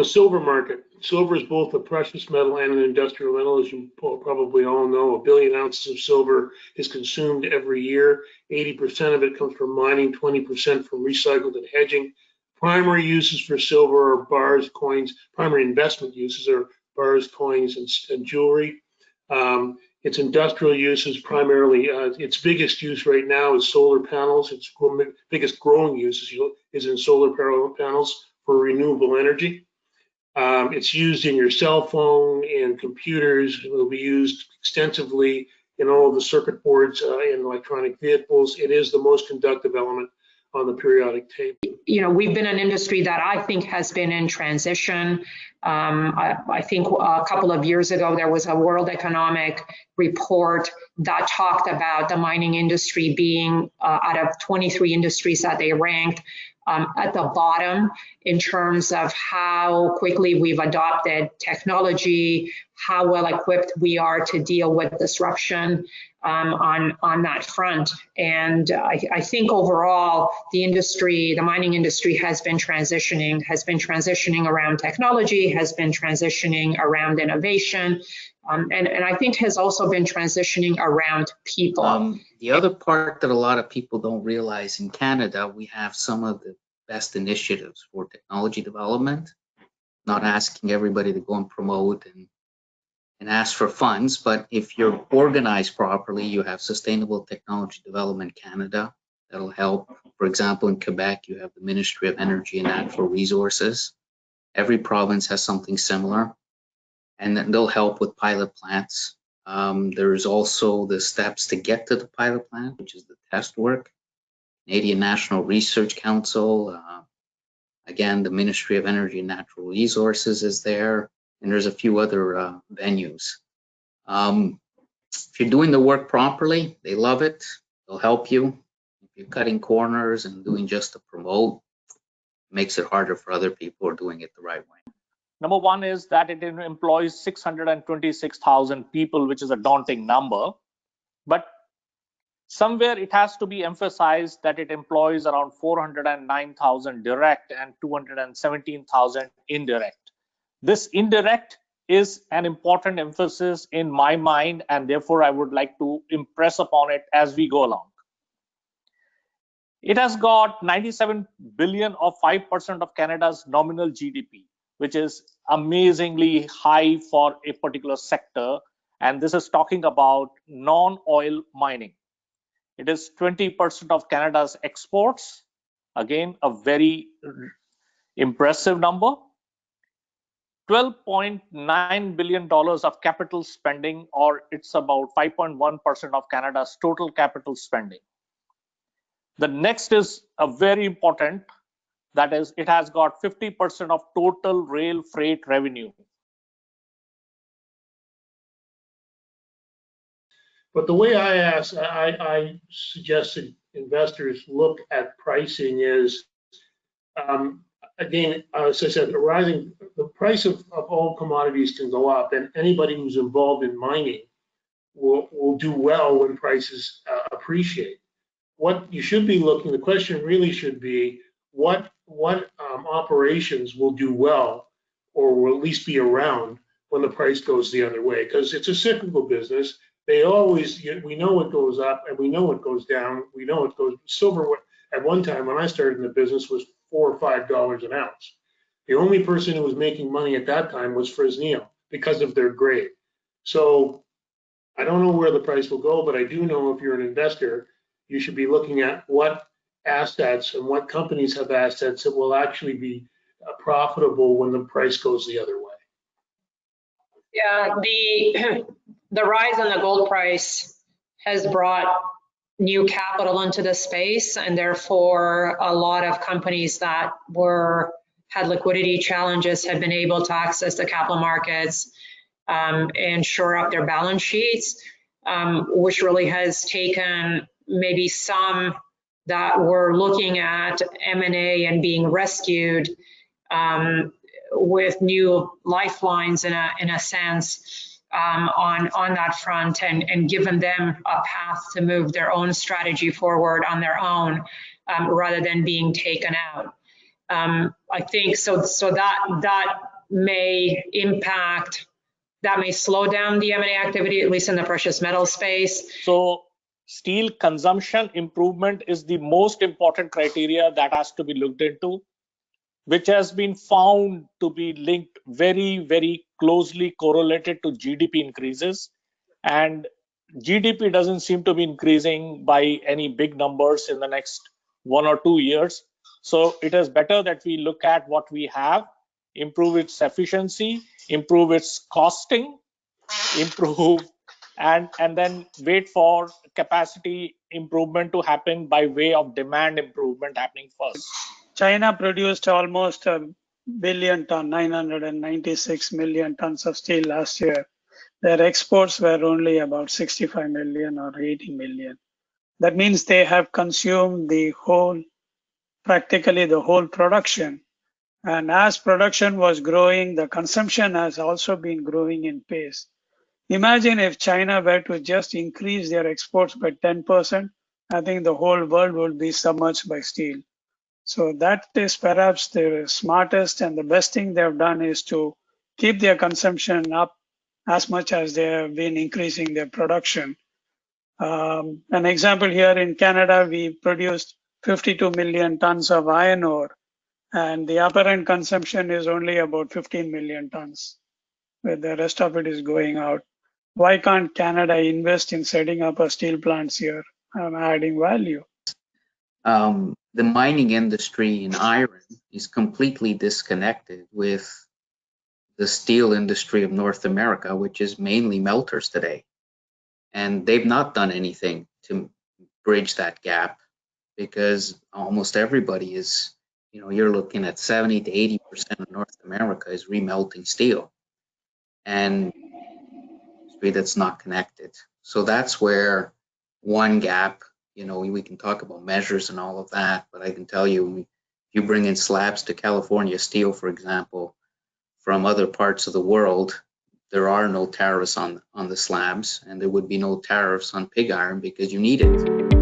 the silver market. Silver is both a precious metal and an industrial metal. As you probably all know, 1 billion ounces of silver is consumed every year. 80% of it comes from mining, 20% from recycled and hedging. Primary uses for silver are bars, coins. Primary investment uses are bars, coins, and jewelry. Its industrial uses primarily, its biggest use right now is solar panels. Its biggest growing use is in solar panels for renewable energy. It's used in your cell phone and computers. It will be used extensively in all of the circuit boards in electronic vehicles. It is the most conductive element on the periodic table. You know, we've been an industry that I think has been in transition. I think a couple of years ago, there was a World Economic report that talked about the mining industry being out of 23 industries that they ranked at the bottom in terms of how quickly we've adopted technology, how well equipped we are to deal with disruption on that front. And I think overall, the industry, the mining industry has been transitioning around technology, has been transitioning around innovation, and I think has also been transitioning around people. The other part that a lot of people don't realize, in Canada, we have some of the best initiatives for technology development, not asking everybody to go and promote and ask for funds, but if you're organized properly, you have Sustainable Technology Development Canada that'll help. For example, in Quebec, you have the Ministry of Energy and Natural Resources. Every province has something similar, and they'll help with pilot plants. There's also the steps to get to the pilot plant, which is the test work. Canadian National Research Council, again, the Ministry of Energy and Natural Resources is there, and there's a few other venues. If you're doing the work properly, they love it. They'll help you. If you're cutting corners and doing just to promote, it makes it harder for other people who are doing it the right way. Number one is that it employs 626,000 people, which is a daunting number. But somewhere it has to be emphasized that it employs around 409,000 direct and 217,000 indirect. This indirect is an important emphasis in my mind, and therefore I would like to impress upon it as we go along. It has got 97 billion or 5% of Canada's nominal GDP, which is amazingly high for a particular sector. And this is talking about non-oil mining. It is 20% of Canada's exports. Again, a very impressive number. $12.9 billion of capital spending, or it's about 5.1% of Canada's total capital spending. The next is a very important, that is, it has got 50% of total rail freight revenue. But the way I suggested investors look at pricing is, again, as I said, the price of all commodities can go up, and anybody who's involved in mining will do well when prices appreciate. What you should be looking, the question really should be, what operations will do well, or will at least be around when the price goes the other way? Because it's a cyclical business. They always, we know it goes up and we know it goes down. We know it goes, silver at one time when I started in the business was $4 or $5 an ounce. The only person who was making money at that time was Fresnillo because of their grade. So I don't know where the price will go, but I do know if you're an investor, you should be looking at what assets and what companies have assets that will actually be profitable when the price goes the other way. Yeah, the rise in the gold price has brought new capital into the space, and therefore a lot of companies that had liquidity challenges have been able to access the capital markets and shore up their balance sheets, which really has taken maybe some that were looking at M&A and being rescued with new lifelines in a sense on that front, and given them a path to move their own strategy forward on their own rather than being taken out. I think so that may impact, that may slow down the M&A activity, at least in the precious metal space? So steel consumption improvement is the most important criteria that has to be looked into, which has been found to be linked very, very closely correlated to GDP increases. And GDP doesn't seem to be increasing by any big numbers in the next 1 or 2 years. So it is better that we look at what we have, improve its efficiency, improve its costing, improve, and then wait for capacity improvement to happen by way of demand improvement happening first. China produced almost a billion ton, 996 million tons of steel last year. Their exports were only about 65 million or 80 million. That means they have consumed practically the whole production. And as production was growing, the consumption has also been growing in pace. Imagine if China were to just increase their exports by 10%, I think the whole world would be submerged by steel. So that is perhaps the smartest and the best thing they've done is to keep their consumption up as much as they have been increasing their production. An example here in Canada, we produced 52 million tons of iron ore, and the apparent consumption is only about 15 million tons, where the rest of it is going out. Why can't Canada invest in setting up a steel plants here and adding value? The mining industry in iron is completely disconnected with the steel industry of North America, which is mainly melters today. And they've not done anything to bridge that gap because almost everybody is, you're looking at 70 to 80% of North America is remelting steel. And that's not connected. So that's where one gap, we can talk about measures and all of that, but I can tell you, if you bring in slabs to California steel, for example, from other parts of the world, there are no tariffs on the slabs, and there would be no tariffs on pig iron because you need it.